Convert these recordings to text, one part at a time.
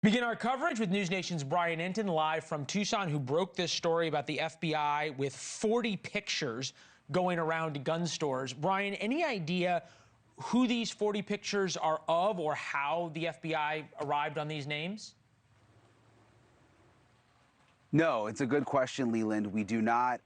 Begin our coverage with NewsNation's Brian Entin live from Tucson, who broke this story about the FBI with 40 pictures going around to gun stores. Brian, any idea who these 40 pictures are of or how the FBI arrived on these names? No, it's a good question, Leland. We do not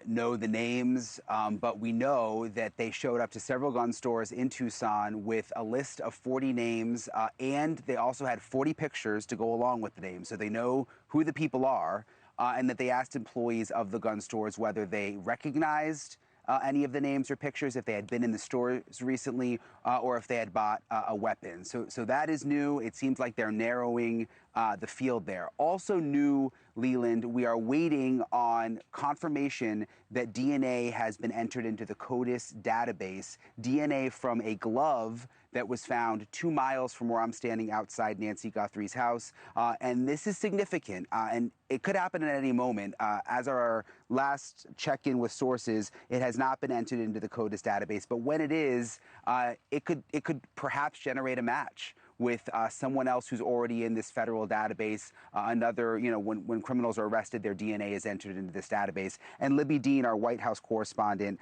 know the names, but we know that they showed up to several gun stores in Tucson with a list of 40 names, and they also had 40 pictures to go along with the names. So they know who the people are, and that they asked employees of the gun stores whether they recognized any of the names or pictures, if they had been in the stores recently, or if they had bought a weapon. So that is new. It seems like they're narrowing the field there. Also new, Leland, we are waiting on confirmation that DNA has been entered into the CODIS database, DNA from a glove that was found 2 miles from where I'm standing outside Nancy Guthrie's house. And this is significant, and it could happen at any moment. As our last check-in with sources, it has not been entered into the CODIS database, but when it is, it could perhaps generate a match with someone else who's already in this federal database. Another, when criminals are arrested, their DNA is entered into this database. And Libby Dean, our White House correspondent,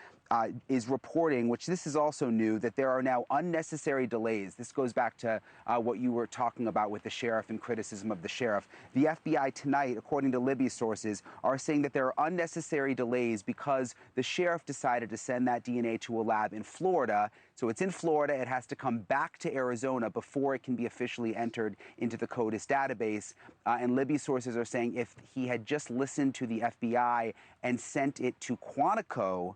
is reporting, which this is also new, that there are now unnecessary delays. This goes back to what you were talking about with the sheriff and criticism of the sheriff. The FBI tonight, according to Libby's sources, are saying that there are unnecessary delays because the sheriff decided to send that DNA to a lab in Florida. So it's in Florida. It has to come back to Arizona before it can be officially entered into the CODIS database. And Libby's sources are saying if he had just listened to the FBI and sent it to Quantico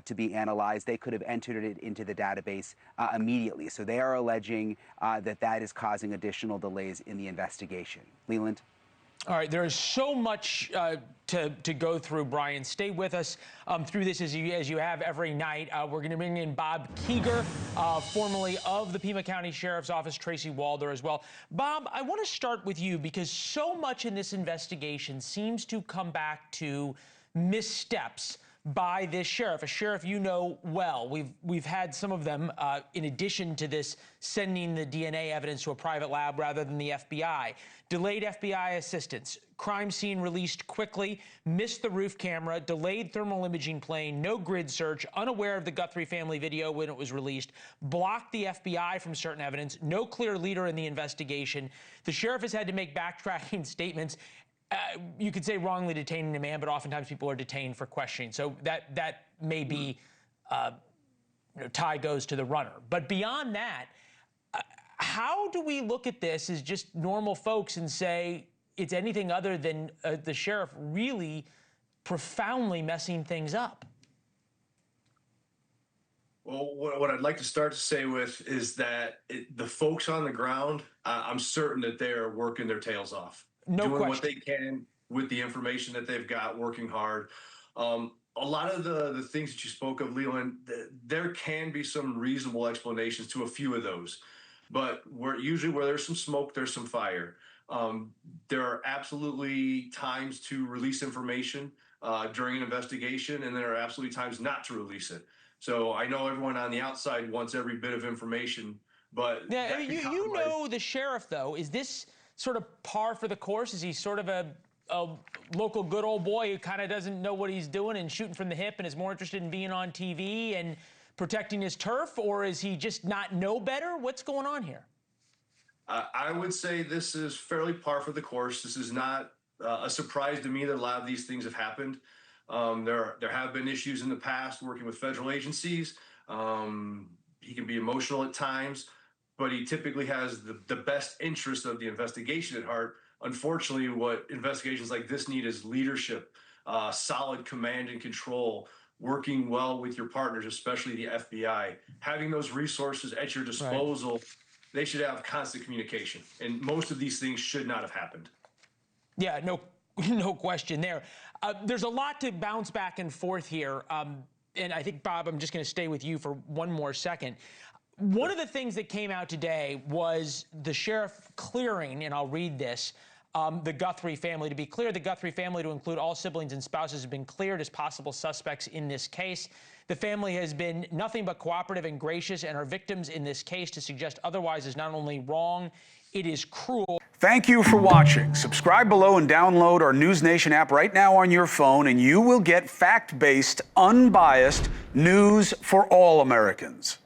to be analyzed, they could have entered it into the database immediately. So they are alleging that is causing additional delays in the investigation. Leland? All right, there is so much to go through, Brian. Stay with us through this as you have every night. We're going to bring in Bob Keeger, formerly of the Pima County Sheriff's Office, Tracy Walder as well. Bob, I want to start with you because so much in this investigation seems to come back to missteps by this sheriff, a sheriff you know well. We've had some of them in addition to this sending the DNA evidence to a private lab rather than the FBI. Delayed FBI assistance, crime scene released quickly, missed the roof camera, delayed thermal imaging plane, no grid search, unaware of the Guthrie family video when it was released, blocked the FBI from certain evidence, no clear leader in the investigation. The sheriff has had to make backtracking statements. You could say wrongly detaining a man, but oftentimes people are detained for questioning. So that may be tie goes to the runner. But beyond that, how do we look at this as just normal folks and say it's anything other than the sheriff really profoundly messing things up? Well, what I'd like to start to say with is that the folks on the ground, I'm certain that they are working their tails off. No doing question. What they can with the information that they've got, working hard. A lot of the things that you spoke of, Leland, there can be some reasonable explanations to a few of those. But usually where there's some smoke, there's some fire. There are absolutely times to release information during an investigation, and there are absolutely times not to release it. So I know everyone on the outside wants every bit of information, but yeah, I mean, you know the sheriff, though. Is this sort of par for the course? Is he sort of a local good old boy who kind of doesn't know what he's doing and shooting from the hip and is more interested in being on TV and protecting his turf? Or is he just not know better? What's going on here? I would say this is fairly par for the course. This is not a surprise to me that a lot of these things have happened. There have been issues in the past working with federal agencies. He can be emotional at times, but he typically has the best interest of the investigation at heart. Unfortunately, what investigations like this need is leadership, solid command and control, working well with your partners, especially the FBI. Having those resources at your disposal, right. They should have constant communication. And most of these things should not have happened. Yeah, no question there. There's a lot to bounce back and forth here. And I think, Bob, I'm just going to stay with you for one more second. One of the things that came out today was the sheriff clearing, and I'll read this, the Guthrie family. To be clear, the Guthrie family, to include all siblings and spouses, have been cleared as possible suspects in this case. The family has been nothing but cooperative and gracious, and our victims in this case to suggest otherwise is not only wrong, it is cruel. Thank you for watching. Subscribe below and download our NewsNation app right now on your phone, and you will get fact-based, unbiased news for all Americans.